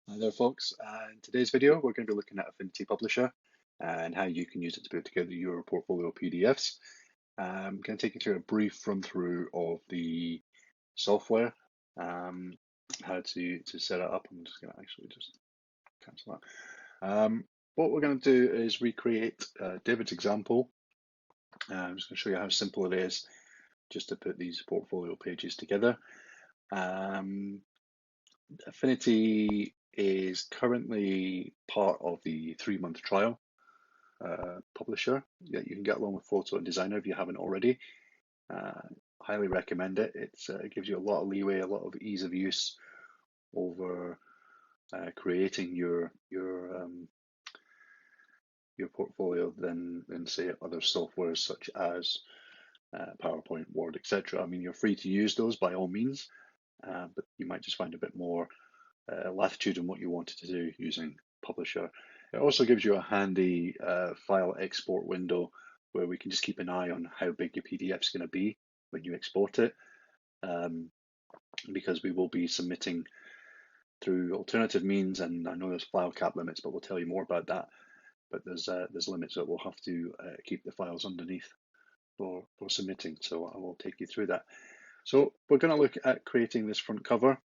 Hi there, folks. In today's video, we're going to be looking at Affinity Publisher and how you can use it to put together your portfolio PDFs. I'm going to take you through a brief run through of the software, how to set it up. I'm just going to actually just cancel that. What we're going to do is recreate David's example. I'm just going to show you how simple it is just to put these portfolio pages together. Affinity is currently part of the 3-month trial publisher that you can get along with Photo and Designer if you haven't already. Highly recommend it. It gives you a lot of leeway, a lot of ease of use over creating your portfolio than say other softwares such as PowerPoint, Word, etc. I mean, you're free to use those by all means, but you might just find a bit more latitude in what you wanted to do using Publisher. It also gives you a handy file export window where we can just keep an eye on how big your PDF is going to be when you export it, because we will be submitting through alternative means, and I know there's file cap limits, but we'll tell you more about that. But there's limits that we'll have to keep the files underneath for submitting, so I will take you through that. So we're going to look at creating this front cover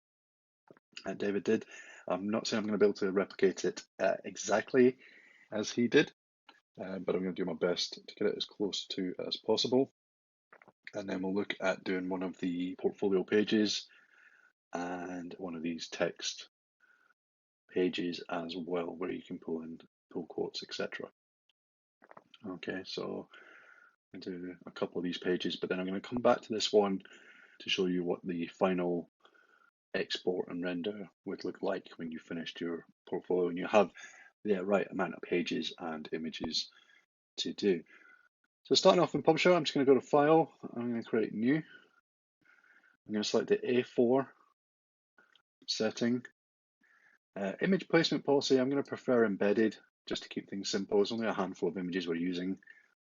that David did. I'm not saying I'm going to be able to replicate it exactly as he did, but I'm going to do my best to get it as close to as possible. And then we'll look at doing one of the portfolio pages and one of these text pages as well, where you can pull quotes, etc. Okay, so I'm going to do a couple of these pages, but then I'm going to come back to this one to show you what the final export and render would look like when you finished your portfolio and you have the right amount of pages and images to do. So starting off in Publisher, I'm just going to go to File. I'm going to create New. I'm going to select the A4 setting. Image placement policy, I'm going to prefer embedded just to keep things simple. There's only a handful of images we're using,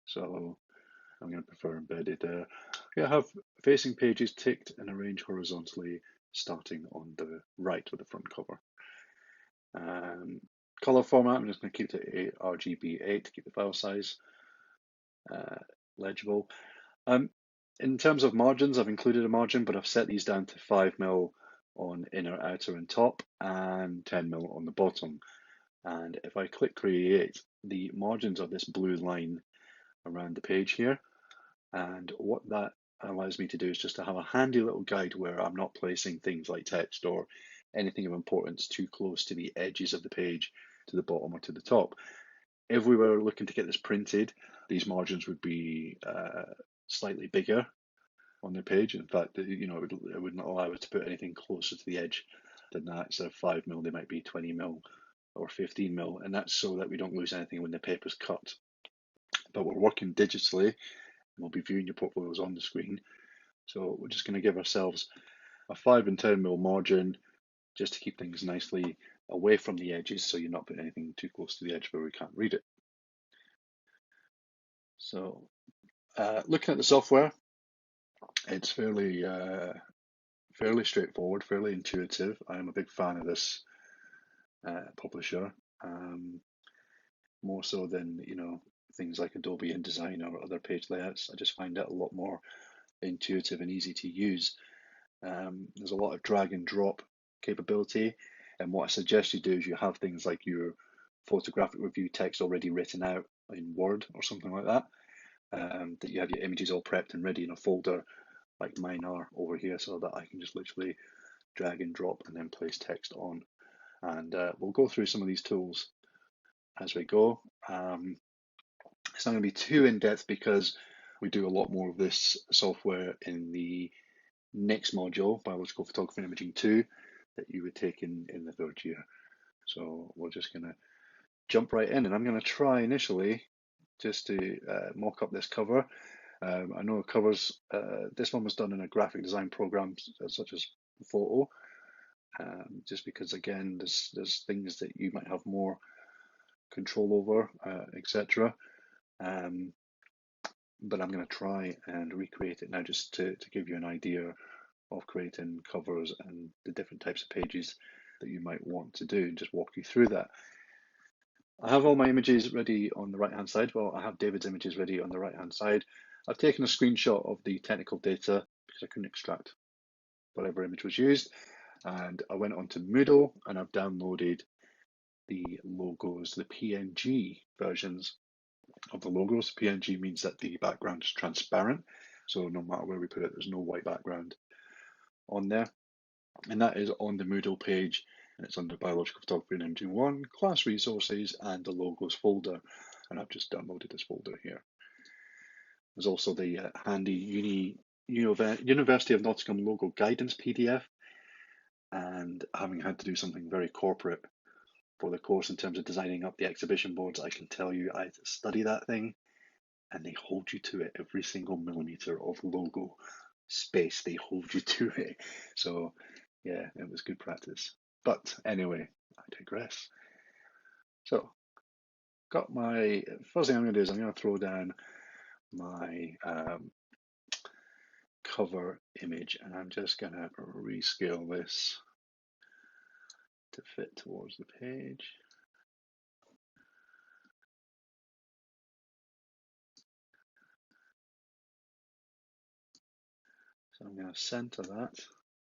so I'm going to prefer embedded. I have facing pages ticked and arranged horizontally, starting on the right with the front cover. Color format, I'm just going to keep it RGB8 to keep the file size legible. In terms of margins, I've included a margin, but I've set these down to 5mm on inner, outer, and top, and 10mm on the bottom. And if I click Create, the margins are this blue line around the page here. And what that allows me to do is just to have a handy little guide where I'm not placing things like text or anything of importance too close to the edges of the page, to the bottom or to the top. If we were looking to get this printed, these margins would be slightly bigger on the page. In fact, it would not allow us to put anything closer to the edge than that. Instead of 5mm, they might be 20mm or 15mm, and that's so that we don't lose anything when the paper's cut. But we're working digitally, and we'll be viewing your portfolios on the screen. So we're just going to give ourselves a 5 and 10mm margin just to keep things nicely away from the edges, so you're not putting anything too close to the edge where we can't read it. So looking at the software, it's fairly straightforward, fairly intuitive. I am a big fan of this publisher, more so than things like Adobe InDesign or other page layouts. I just find it a lot more intuitive and easy to use. There's a lot of drag and drop capability, and what I suggest you do is you have things like your photographic review text already written out in Word or something like that, that you have your images all prepped and ready in a folder like mine are over here, so that I can just literally drag and drop and then place text on. And we'll go through some of these tools as we go. It's not going to be too in-depth because we do a lot more of this software in the next module, Biological Photography and Imaging 2, that you would take in the third year. So we're just going to jump right in, and I'm going to try initially just to mock up this cover. I know covers, this one was done in a graphic design program such as Photo, just because again there's things that you might have more control over, etc. But I'm going to try and recreate it now just to give you an idea of creating covers and the different types of pages that you might want to do and just walk you through that. I have all my images ready on the right hand side. Well, I have David's images ready on the right hand side. I've taken a screenshot of the technical data because I couldn't extract whatever image was used. And I went onto Moodle and I've downloaded the logos, the PNG versions of the logos. PNG means that the background is transparent. So no matter where we put it, there's no white background on there. And that is on the Moodle page, and it's under Biological Photography and Imaging 1, Class Resources, and the Logos folder. And I've just downloaded this folder here. There's also the handy University of Nottingham logo guidance PDF. And having had to do something very corporate for the course in terms of designing up the exhibition boards, I can tell you I had to study that thing, and they hold you to it. Every single millimeter of logo space, they hold you to it. So yeah, it was good practice. But anyway, I digress. So, got my, first thing I'm going to do is I'm going to throw down my cover image, and I'm just going to rescale this to fit towards the page. So I'm going to center that,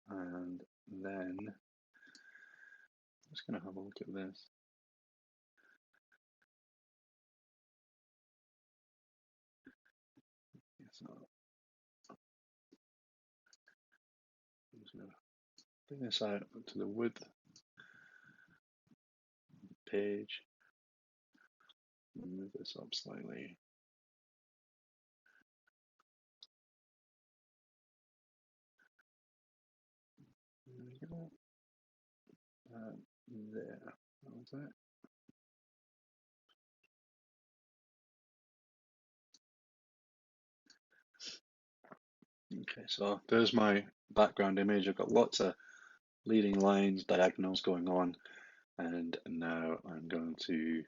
and then I'm just going to have a look at this. So I'm just going to bring this out to the width of the page, move this up slightly. There we go. There, that was it. Okay, so there's my background image. I've got lots of leading lines, diagonals going on, and now I'm going to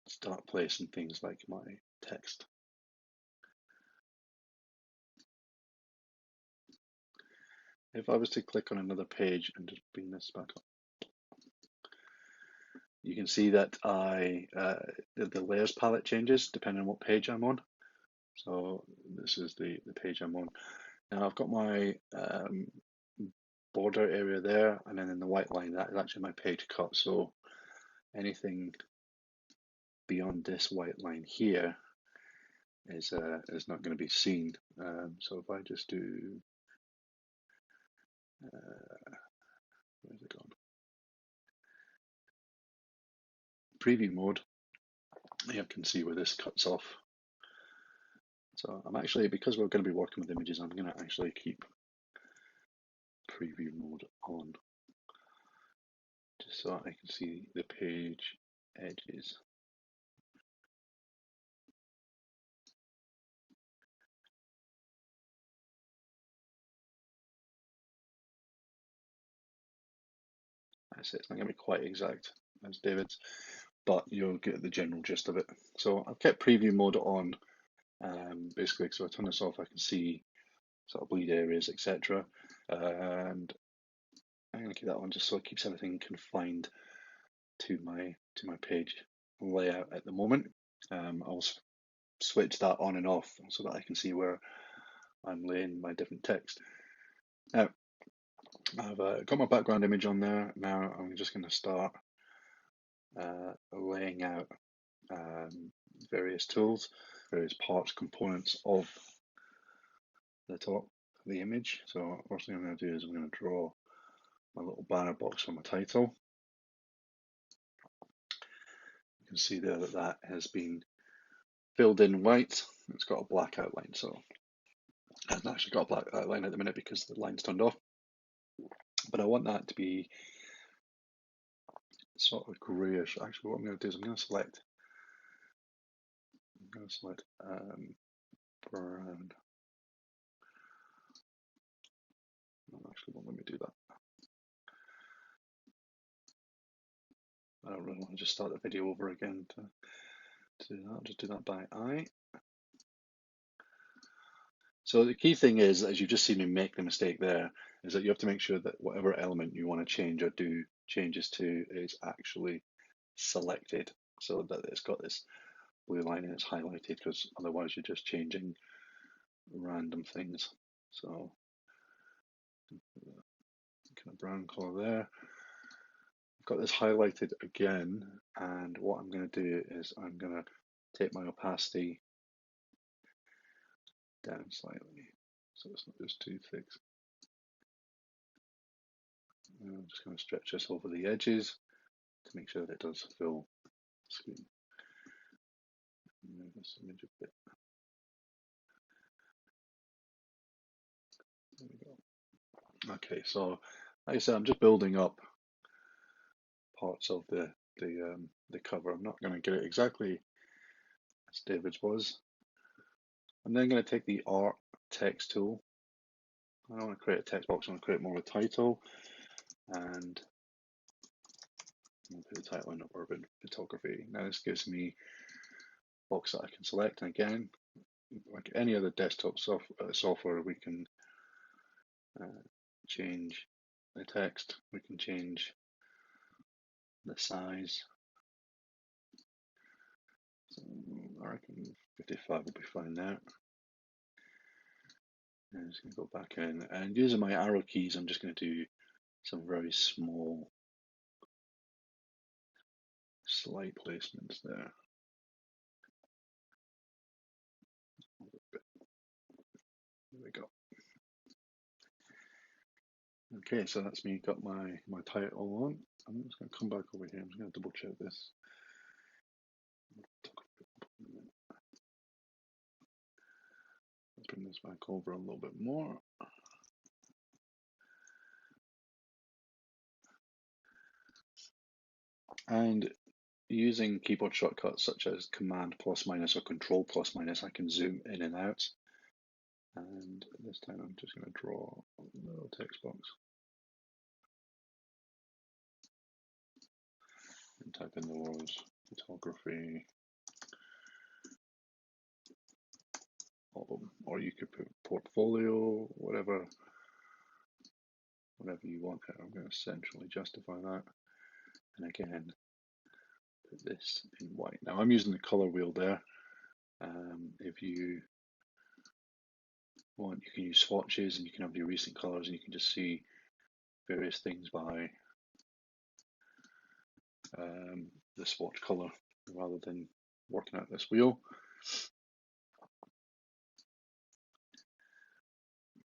start placing things like my text. If I was to click on another page and just bring this back up, you can see that the layers palette changes depending on what page I'm on. So this is the page I'm on. Now I've got my border area there, and then in the white line, that is actually my page cut. So anything beyond this white line here is not going to be seen. So if I just do, where's it gone? Preview mode, you can see where this cuts off. So I'm actually, because we're going to be working with images, I'm going to actually keep preview mode on, just so I can see the page edges. That's it. It's not going to be quite exact as David's, but you'll get the general gist of it. So I've kept preview mode on, basically, so I turn this off, I can see sort of bleed areas, etc. And I'm going to keep that on just so it keeps everything confined to my page layout at the moment. I'll switch that on and off so that I can see where I'm laying my different text. Now, I've got my background image on there. Now I'm just going to start laying out various tools, various parts, components of the top of the image. So first thing I'm going to do is I'm going to draw my little banner box for my title. You can see there that that has been filled in white. It's got a black outline, so it hasn't actually got a black outline at the minute because the line's turned off. But I want that to be sort of greyish. Actually, what I'm going to do is I'm going to select brown. Actually, won't let me do that. I don't really want to just start the video over again to do that. Just do that by eye. So the key thing is, as you've just seen me make the mistake there, is that you have to make sure that whatever element you want to change or do changes to is actually selected, so that it's got this blue line and it's highlighted, because otherwise you're just changing random things. So kind of brown color there. I've got this highlighted again, and what I'm going to do is I'm going to take my opacity down slightly, so it's not just too thick. And I'm just going to stretch this over the edges to make sure that it does fill the screen. Move this image a bit. There we go. Okay, so like I said, I'm just building up parts of the cover. I'm not going to get it exactly as David's was. I'm then going to take the Art text tool. I don't want to create a text box, I want to create more of a title, and I'll put the title in Urban Photography. Now this gives me a box that I can select, and again, like any other desktop software, we can change the text, we can change the size. So I reckon 55 will be fine now. I'm just going to go back in, and using my arrow keys, I'm just going to do some very small, slight placements there. There we go. Okay, so that's me got my title on. I'm just going to come back over here. I'm just going to double check this. Bring this back over a little bit more. And using keyboard shortcuts such as Command plus minus or Control plus minus, I can zoom in and out. And this time I'm just going to draw a little text box and type in the words photography album, or you could put portfolio, whatever you want here. I'm going to centrally justify that, and again put this in white. Now I'm using the color wheel there. If you want, you can use swatches, and you can have your recent colors, and you can just see various things by the swatch color rather than working out this wheel.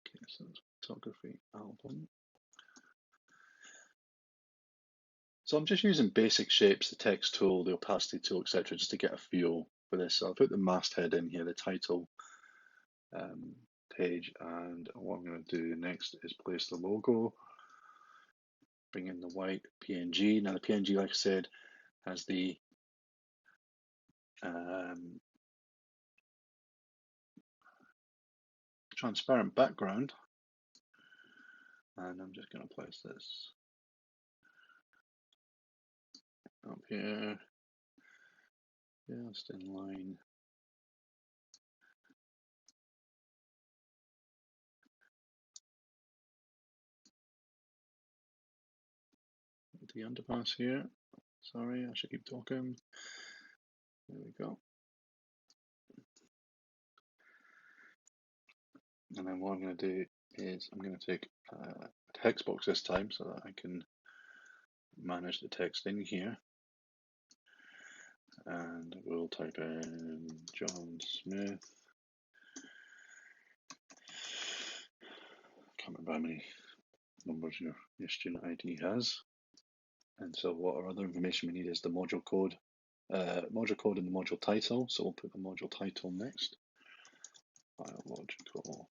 Okay, so it's photography album. So I'm just using basic shapes, the text tool, the opacity tool, etc., just to get a feel for this. So I'll put the masthead in here, the title page, and what I'm going to do next is place the logo, bring in the white PNG. Now the PNG, like I said, has the transparent background, and I'm just going to place this up here, just in line. The underpass here. Sorry, I should keep talking. There we go. And then what I'm going to do is I'm going to take a text box this time so that I can manage the text in here. And we'll type in John Smith. Can't remember how many numbers your student ID has. And so what our other information we need is the module code and the module title. So we'll put the module title next. Biological.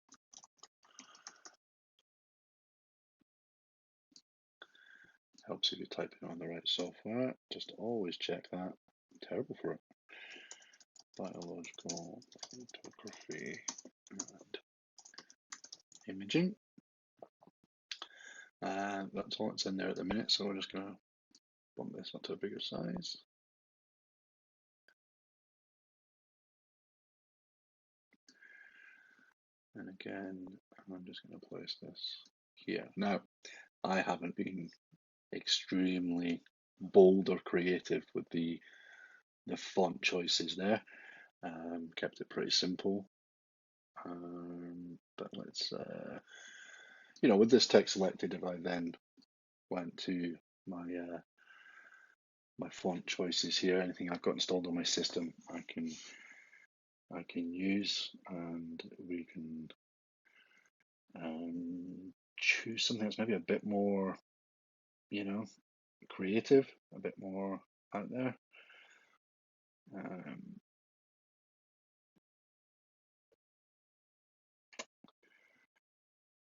Helps if you're typing on the right software. Just always check that. I'm terrible for it. Biological photography and imaging. And that's all that's in there at the minute, so we're just going to bump this up to a bigger size. And again, I'm just going to place this here. Now, I haven't been extremely bold or creative with the font choices there. Kept it pretty simple. But let's, with this text selected, if I then went to my my font choices here, anything I've got installed on my system, I can use, and we can choose something that's maybe a bit more, creative, a bit more out there.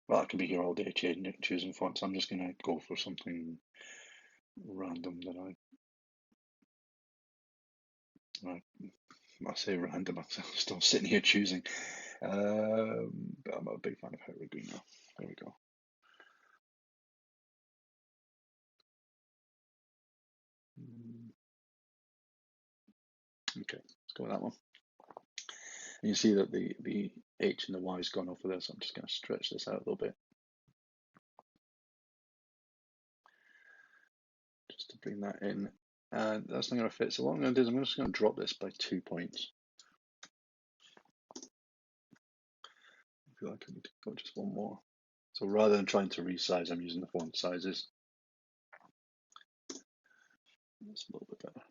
Well, I could be here all day choosing fonts. I'm just going to go for something random that I say random. I'm still sitting here choosing. But I'm a big fan of how we're doing now. There we go. Okay, let's go with that one. And you see that the H and the Y has gone off of this. I'm just going to stretch this out a little bit, just to bring that in. And that's not going to fit. So what I'm going to do is I'm just going to drop this by 2 points. I feel like I need to go just one more. So rather than trying to resize, I'm using the font sizes. That's a little bit better.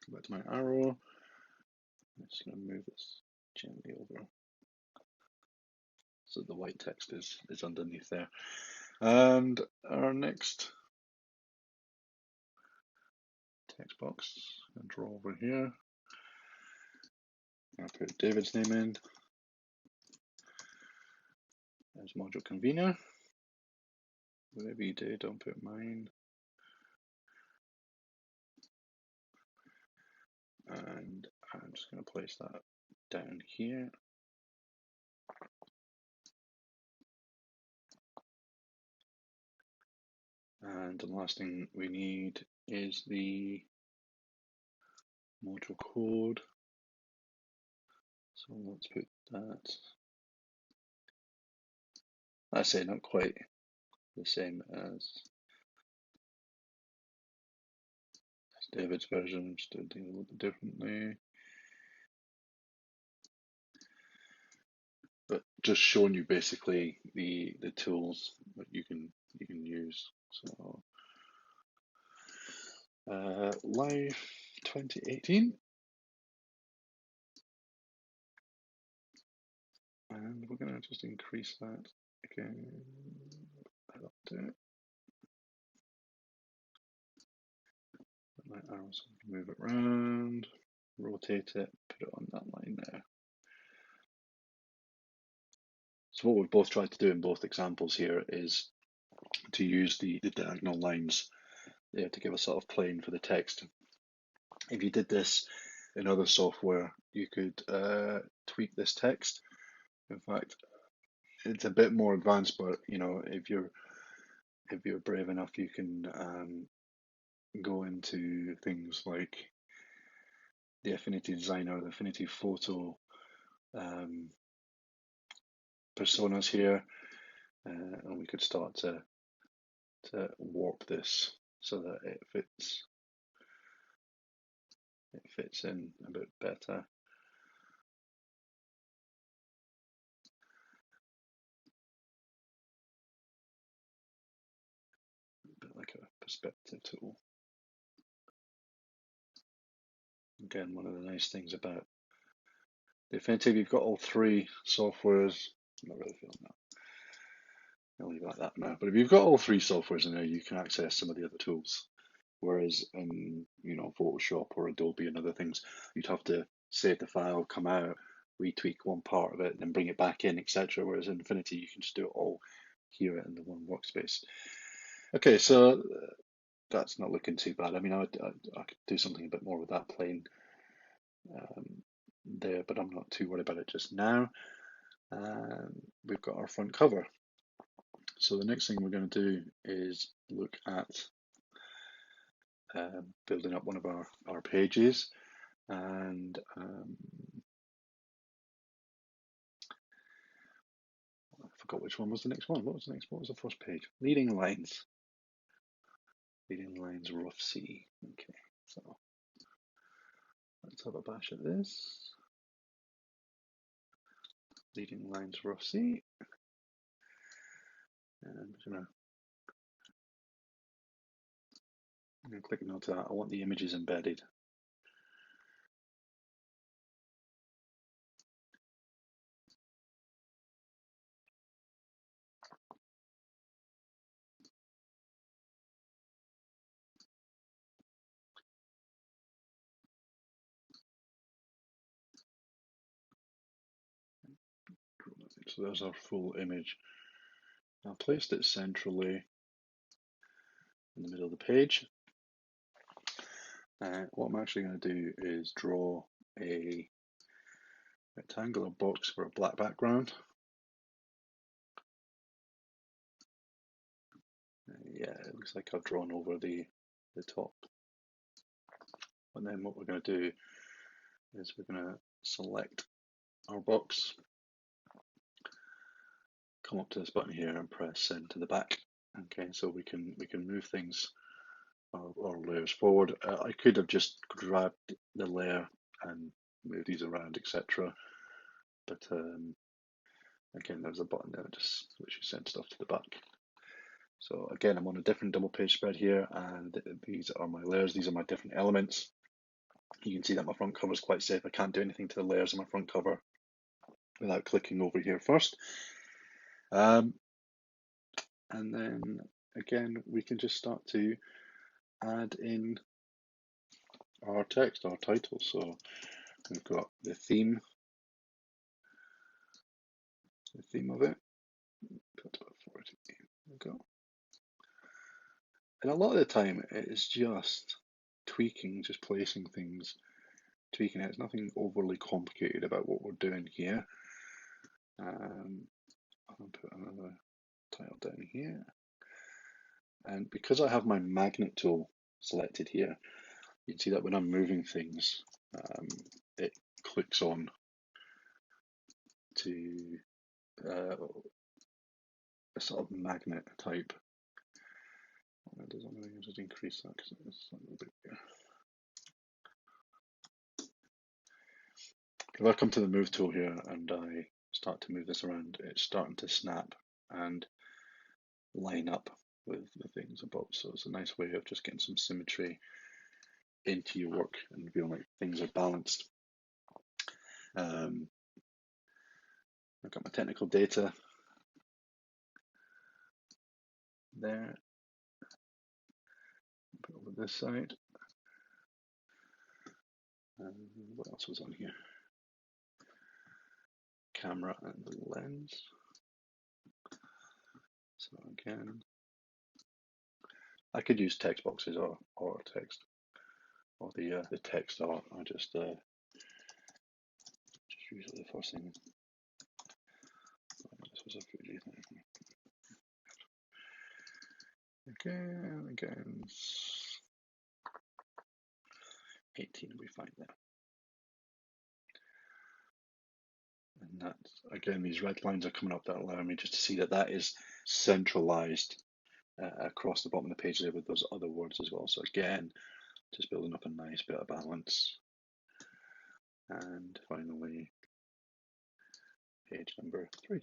Go back to my arrow. I'm just going to move this gently over so the white text is underneath there. And our next text box, and draw over here. I'll put David's name in as module convener. Whatever you do, don't put mine. And I'm just going to place that down here. And the last thing we need is the module code. So let's put that. I say not quite the same as David's version, just doing things a little bit differently. But just showing you basically the tools that you can use. So Life 2018, and we're going to just increase that again. Up to it. My arrow, so I can move it around, rotate it, put it on that line there. So what we've both tried to do in both examples here is to use the diagonal lines there to give a sort of plane for the text. If you did this in other software, you could tweak this text. In fact, it's a bit more advanced, but if you're brave enough, you can go into things like the Affinity Designer, the Affinity Photo personas here, and we could start to warp this so that it fits in a bit better. A bit like a perspective tool. Again, one of the nice things about the Affinity, you've got all three softwares. I'm not really feeling that. I'll leave it like that now. But if you've got all three softwares in there, you can access some of the other tools. Whereas in Photoshop or Adobe and other things, you'd have to save the file, come out, retweak one part of it, then bring it back in, etc. Whereas in Affinity, you can just do it all here in the one workspace. Okay, so that's not looking too bad. I mean, I could do something a bit more with that plane there, but I'm not too worried about it just now. We've got our front cover. So the next thing we're going to do is look at building up one of our pages, and I forgot which one was the next one. What was the next? What was the first page? Leading lines. Leading lines, rough C. Okay, so let's have a bash at this. Leading lines, rough C. And I'm going to click onto that. I want the images embedded. So there's our full image. I placed it centrally in the middle of the page. What I'm actually going to do is draw a rectangular box for a black background. Yeah, it looks like I've drawn over the top. And then what we're going to do is we're going to select our box, come up to this button here and press send to the back. Okay, so we can move things or layers forward. I could have just grabbed the layer and moved these around, etc. But again, there's a button there that just literally sends stuff to the back. So again, I'm on a different double page spread here, and these are my layers. These are my different elements. You can see that my front cover is quite safe. I can't do anything to the layers of my front cover without clicking over here first. And then again, we can just start to add in our text, our title. So we've got the theme of it. Put about 40. There we go. And a lot of the time, it's just tweaking, just placing things, tweaking it. It's nothing overly complicated about what we're doing here. I'll put another title down here. And because I have my magnet tool selected here, you can see that when I'm moving things, it clicks on to a sort of magnet type. Does anything just increase that because it's a little bit bigger. If I come to the move tool here and I start to move this around, it's starting to snap and line up with the things above. So it's a nice way of just getting some symmetry into your work and feeling like things are balanced. I've got my technical data there. Put it over this side. What else was on here? Camera and the lens. So again, I could use text boxes or text, or the text art. I just usually the first thing. This was a Fuji thing. Again, 18 we find there. And that's, again, these red lines are coming up that allow me just to see that that is centralized across the bottom of the page there with those other words as well. So again, just building up a nice bit of balance. And finally, page number 3.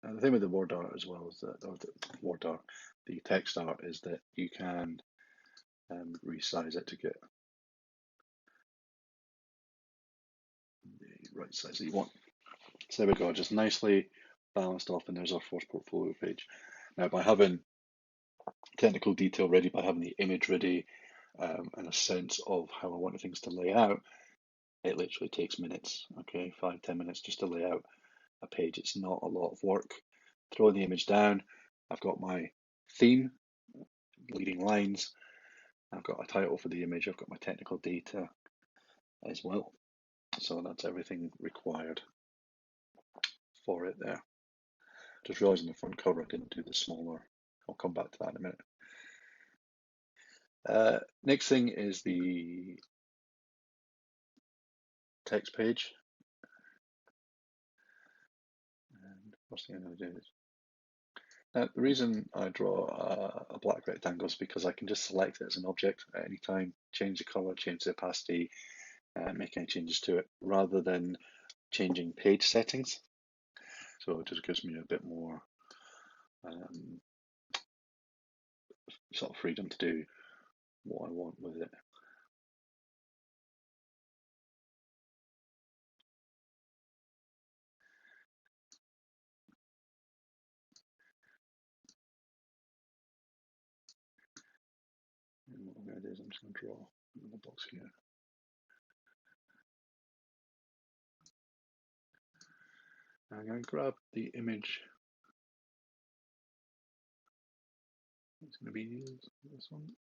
And the thing with the word art as well is that, the text art is that you can resize it to get the right size that you want. So there we go, just nicely balanced off, and there's our first portfolio page. Now, by having technical detail ready, by having the image ready, and a sense of how I want things to lay out, it literally takes minutes, okay, 5-10 minutes just to lay out a page. It's not a lot of work. Throw the image down. I've got my theme, leading lines. I've got a title for the image. I've got my technical data as well. So that's everything required for it there. Just realising the front cover I didn't do the smaller. I'll come back to that in a minute. Next thing is the text page. And first thing I'm going to do is, now the reason I draw a black rectangle is because I can just select it as an object at any time, change the colour, change the opacity, make any changes to it, rather than changing page settings. So it just gives me a bit more sort of freedom to do what I want with it. And what I'm going to do is I'm just going to draw another box here. I'm going to grab the image. It's going to be this one.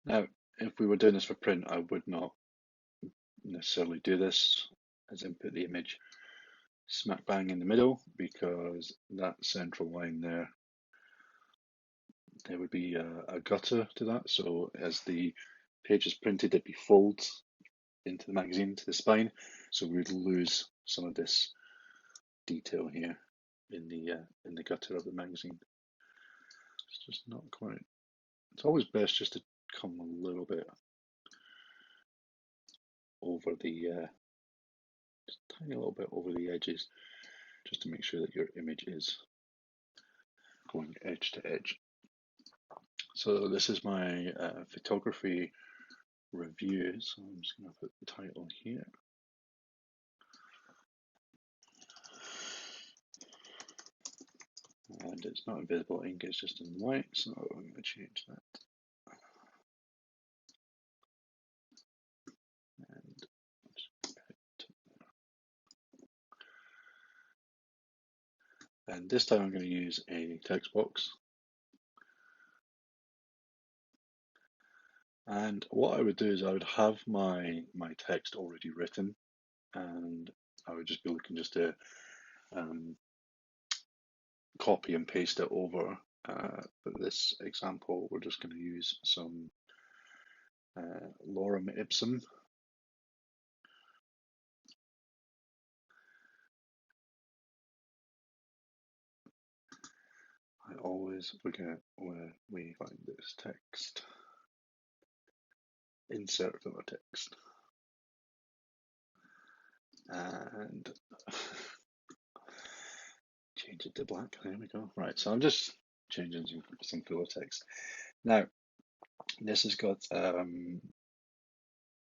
Now, if we were doing this for print, I would not necessarily do this as input the image smack bang in the middle, because that central line there would be a gutter to that. So as the page is printed, it'd be folds into the magazine, to the spine. So we'd lose some of this detail here in the gutter of the magazine. It's just not quite. It's always best just to come a little bit over the, just a tiny little bit over the edges, just to make sure that your image is going edge to edge. So this is my photography review. So I'm just going to put the title here. And it's not invisible ink, it's just in white, so I'm going to change that. And this time I'm going to use a text box. And what I would do is I would have my text already written, and I would just be looking just to copy and paste it over. For this example, we're just going to use some lorem ipsum. I always forget where we find this text. Insert filler text. And change it to black. There we go. Right, so I'm just changing some filler text. Now, this has got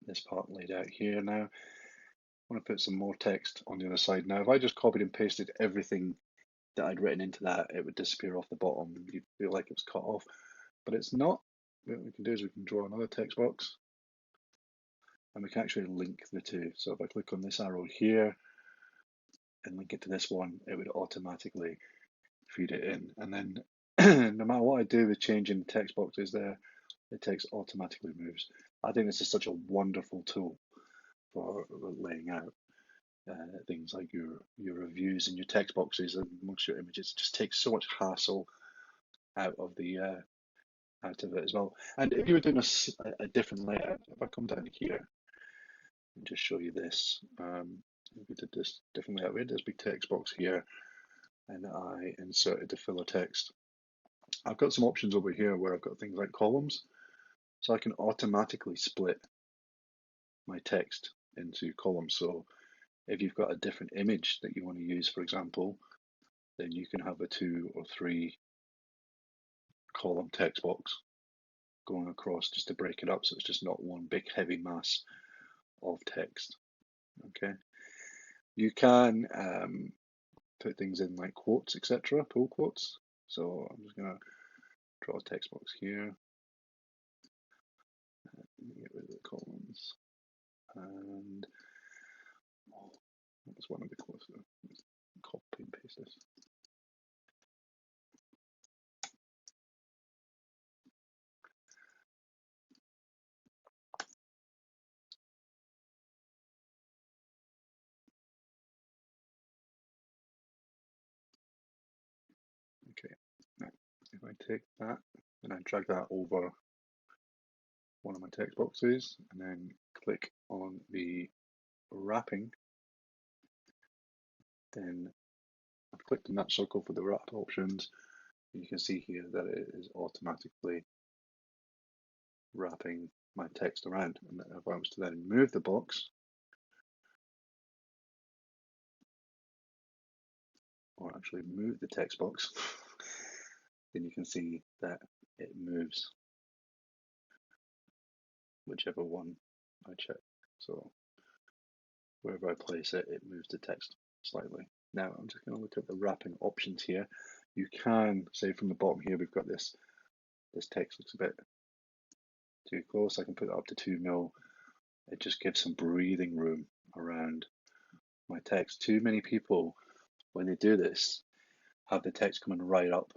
this part laid out here now. I want to put some more text on the other side. Now, if I just copied and pasted everything that I'd written into that, it would disappear off the bottom. You'd feel like it was cut off, but it's not. What we can do is we can draw another text box, and we can actually link the two. So if I click on this arrow here and link it to this one, it would automatically feed it in. And then no matter what I do with changing the text boxes there, the text automatically moves. I think this is such a wonderful tool for laying out things like your reviews and your text boxes and amongst your images. It just takes so much hassle out of it as well. And if you were doing a different layout, if I come down here and just show you this, if we did this different layout, we had this big text box here, and I inserted the filler text. I've got some options over here where I've got things like columns, so I can automatically split my text into columns. So if you've got a different image that you want to use, for example, then you can have a 2 or 3 column text box going across just to break it up, so it's just not one big heavy mass of text. Okay, you can put things in like quotes, etc., pull quotes. So I'm just going to draw a text box here, get rid of the columns, and that's one of the quotes. Copy and paste this. I take that and I drag that over one of my text boxes and then click on the wrapping, then I've clicked on that circle for the wrap options. You can see here that it is automatically wrapping my text around. And if I was to then move the box, or actually move the text box, then you can see that it moves whichever one I check. So wherever I place it, it moves the text slightly. Now I'm just going to look at the wrapping options here. You can say from the bottom here, we've got this text looks a bit too close. I can put it up to 2 mil. It just gives some breathing room around my text. Too many people, when they do this, have the text coming right up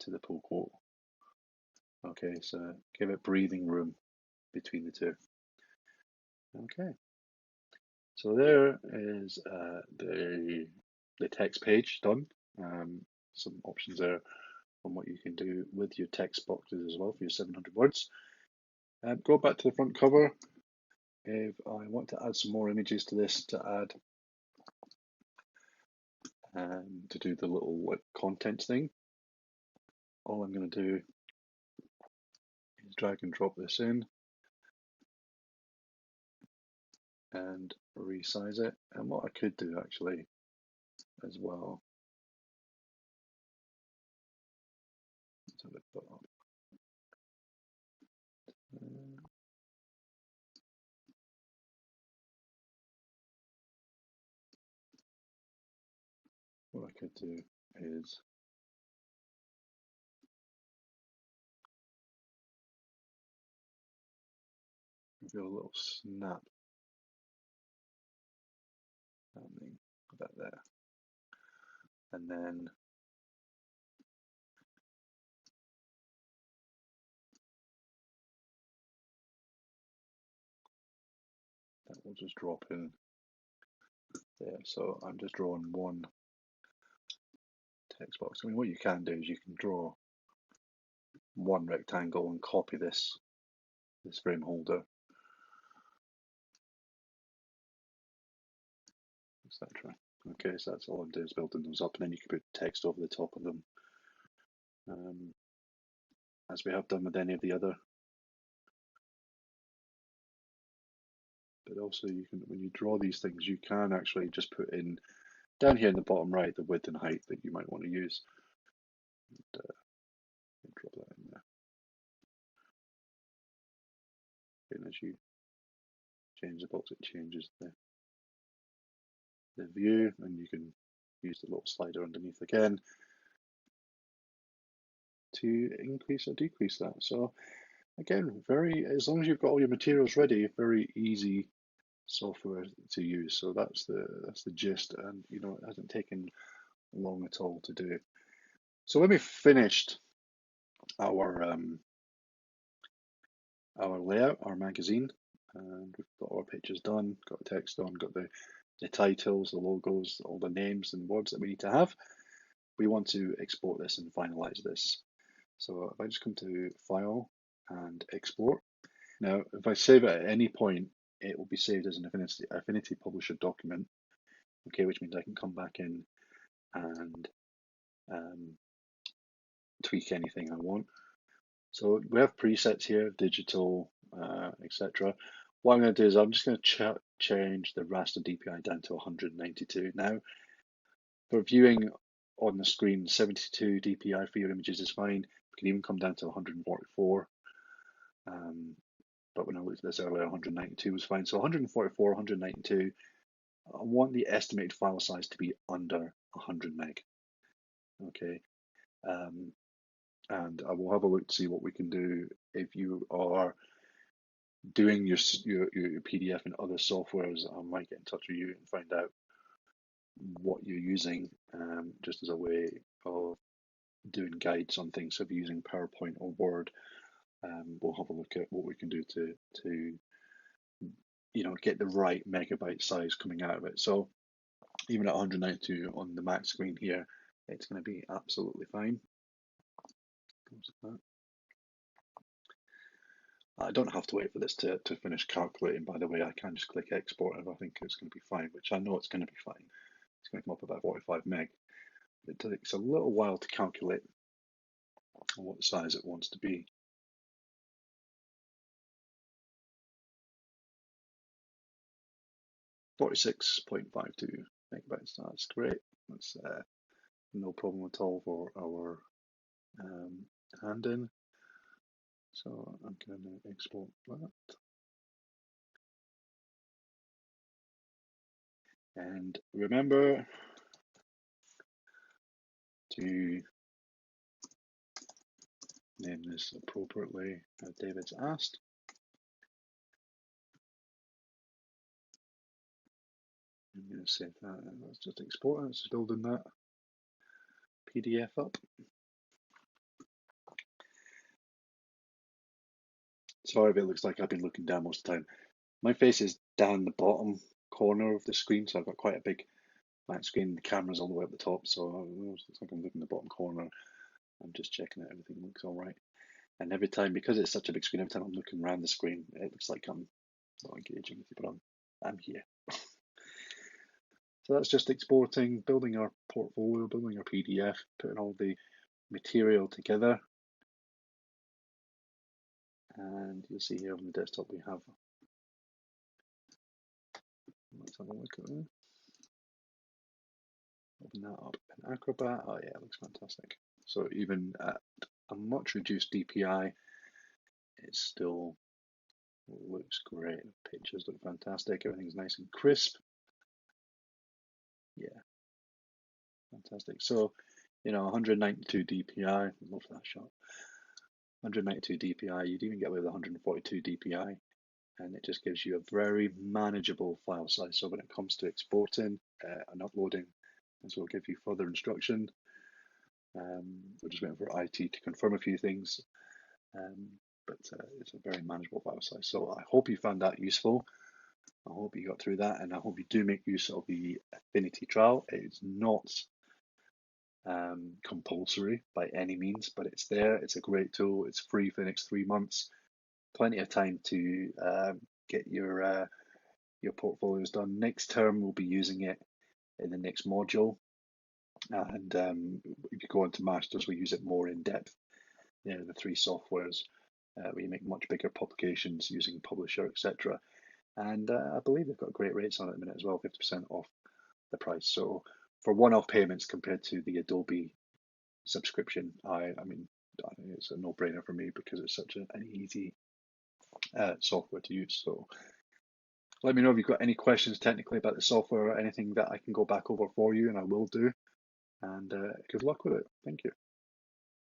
to the full quote. Okay, so give it breathing room between the two. Okay, so there is the text page done. Some options there on what you can do with your text boxes as well for your 700 words. Go back to the front cover. If I want to add some more images to this, to add to do the little like content thing, all I'm going to do is drag and drop this in and resize it. And what I could do actually as well, let's have it put up. What I could do is do a little snap happening about there, and then that will just drop in there. So I'm just drawing one text box. I mean, what you can do is you can draw one rectangle and copy this frame holder, etc. Okay, so that's all I'm doing is building those up, and then you can put text over the top of them, as we have done with any of the other. But also, you can, when you draw these things, you can actually just put in down here in the bottom right the width and height that you might want to use. And, drop that in there. And as you change the box, it changes the view, and you can use the little slider underneath again to increase or decrease that. So again, as long as you've got all your materials ready, very easy software to use. So that's the gist, and you know, it hasn't taken long at all to do. So when we finished our layout, our magazine, and we've got our pictures done, got the text done, got the titles, the logos, all the names and words that we need to have, we want to export this and finalize this. So if I just come to File and Export. Now, if I save it at any point, it will be saved as an Affinity Publisher document, okay, which means I can come back in and tweak anything I want. So we have presets here, digital, etc. What I'm going to do is I'm just going to change the raster DPI down to 192. Now, for viewing on the screen, 72 DPI for your images is fine. We can even come down to 144. But when I looked at this earlier, 192 was fine. So 144, 192. I want the estimated file size to be under 100 meg. Okay. And I will have a look to see what we can do if you are doing your PDF in other softwares. I might get in touch with you and find out what you're using, just as a way of doing guides on things. So if you're using PowerPoint or Word, we'll have a look at what we can do to you know, get the right megabyte size coming out of it. So even at 192 on the Mac screen here, it's going to be absolutely fine. I don't have to wait for this to finish calculating, by the way. I can just click export if I think it's going to be fine, which I know it's going to be fine. It's going to come up about 45 meg. It takes a little while to calculate what size it wants to be. .5652 megabytes. That's great. That's no problem at all for our hand in. So I'm going to export that. And remember to name this appropriately, as David's asked. I'm going to save that. Let's just export it. It's building that PDF up. Sorry if it looks like I've been looking down most of the time. My face is down the bottom corner of the screen, so I've got quite a big flat screen. The camera's all the way up the top, so it looks like I'm looking at the bottom corner. I'm just checking that everything looks all right. And every time, because it's such a big screen, every time I'm looking around the screen, it looks like I'm not engaging with you, but I'm here. So that's just exporting, building our portfolio, building our PDF, putting all the material together. And you'll see here on the desktop we have, let's have a look at that. Open that up in Acrobat. Oh yeah, it looks fantastic. So even at a much reduced DPI, it still looks great. The pictures look fantastic. Everything's nice and crisp. Yeah, fantastic. So, 192 DPI. Love that shot. 192 DPI. You'd even get away with 142 DPI, and it just gives you a very manageable file size. So when it comes to exporting and uploading, this will give you further instruction. We're just waiting for IT to confirm a few things, but it's a very manageable file size. So I hope you found that useful. I hope you got through that, and I hope you do make use of the Affinity trial. It's not compulsory by any means, but it's there. It's a great tool. It's free for the next 3 months. Plenty of time to get your portfolios done. Next term, we'll be using it in the next module, and if you go into Masters, we use it more in depth. The 3 softwares where you make much bigger publications using Publisher, etc. And I believe they've got great rates on it at the minute as well, 50% off the price. So for one-off payments compared to the Adobe subscription, I mean, it's a no-brainer for me because it's such an easy software to use. So let me know if you've got any questions technically about the software or anything that I can go back over for you, and I will do. And good luck with it. Thank you.